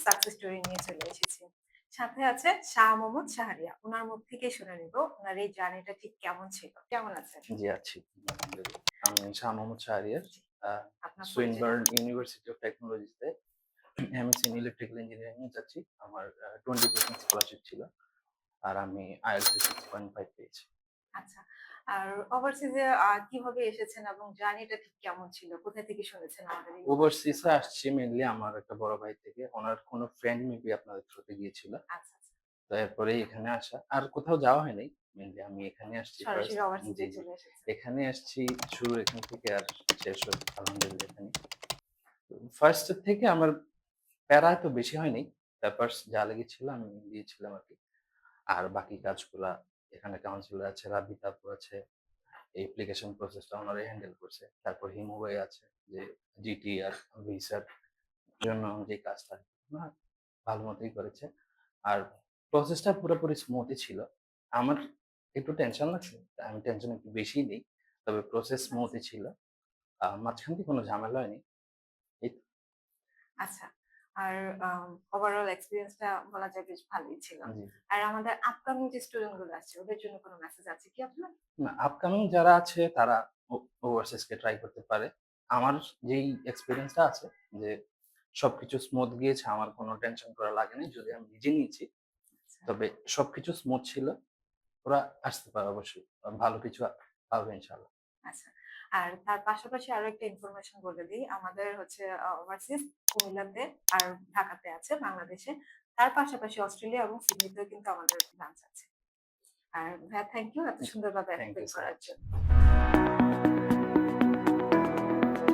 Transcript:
Success story নিয়ে চলে এসেছি। সাথে আছে শাহ মোহাম্মদ শাহরিয়া। উনার মুখ থেকেই শুনে নিব উনার এই জার্নিটা ঠিক কেমন ছিল। কেমন আছেন? জি, আছি। আলহামদুলিল্লাহ। আমি শাহ মোহাম্মদ শাহরিয়ার। জি, আ আপনার পরিচয়টা? সুইনবার্ন ইউনিভার্সিটি অফ টেকনোলজিতে এমএসসি ইন ইলেকট্রিক্যাল ইঞ্জিনিয়ারিং এ যাচ্ছি। আমার 20% স্কলারশিপ ছিল। আর আমি IELTS এ 6.5 পেয়েছি। আচ্ছা। আর ওভারসিজে কিভাবে এসেছেন এবং জার্নিটা ঠিক কেমন ছিল? কোথা থেকে শুনেছেন আমাদের এই ওভারসিজের ওভারসিজ এ কথা? আসছি মেইনলি আমার একটা বড় ভাই থেকে। উনার কোন ফ্রেন্ড মেবি আপনাদের থ্রুতে গিয়েছিল। আচ্ছা, আচ্ছা। তো এরপরেই এখানে আসা। আর কোথাও যাওয়া হয় নাই। মেইনলি আমি এখানে আসছি সরাসরি ফার্স্ট। জি, ওভারসিজে জি। চলে এসেছেন। এখানে আসছি শুরু এখান থেকে আর শেষ হচ্ছে আলহামদুলিল্লাহ এখানে। ফার্স্ট এর থেকে আমার প্যারা এত বেশি হয়নি। পেপারস যা লেগেছিল আমি দিয়েছিলাম আরকি। আর বাকি কাজগুলা এখানে কাউন্সিলর আছে, রাবিত আপু আছে। এই অ্যাপ্লিকেশন প্রসেসটা ওনারাই হ্যান্ডেল করছে। তারপর হিমু ভাই আছে যে জিটি আর ভিসার জন্য যে কাজটা না ভালো মতোই করেছে। আর প্রসেসটা পুরোপুরি স্মুথই ছিল। আমার একটু টেনশন লাগছে। আমি টেনশন একটু বেশিই নেই। তবে প্রসেস আচ্ছা, স্মুথই ছিল। মাঝখান দিয়ে কোনো ঝামেলা হয়নি। এই তো। আচ্ছা। আর ওভারঅল এক্সপেরিয়েন্সটা বলা যায় বেশ ভালোই ছিল। জি। আর আমাদের আপকামিং যে স্টুডেন্ট গুলো আছে ওদের জন্য কোনো মেসেজ আছে কি আপনার? না, আপকামিং যারা আছে তারা ওভারসিজ কে ট্রাই করতে পারে। আমার যেই এক্সপেরিয়েন্স টা আছে যে সবকিছু স্মুথ গিয়েছে, আমার কোনো টেনশন করা লাগেনি। যদি আমি নিজে নিয়েছি। আচ্ছা, তবে সবকিছু স্মুথ ছিল। ওরা আসতে পারে অবশ্যই। ভালো কিছু পাবে ইনশাআল্লাহ। আচ্ছা। আর তার পাশাপাশি আরো একটা ইনফরমেশন বলে দিই। আমাদের হচ্ছে ওভারসিজ কুমিল্লাতে আর ঢাকাতে আছে বাংলাদেশে। তার পাশাপাশি অস্ট্রেলিয়া এবং সিডনিতেও কিন্তু আমাদের ব্রাঞ্চ আছে। আর ভাইয়া থ্যাংক ইউ এত জি, সুন্দরভাবে থ্যাংক ইউ এক্সপ্লেইন সো করার মাচ। জন্য।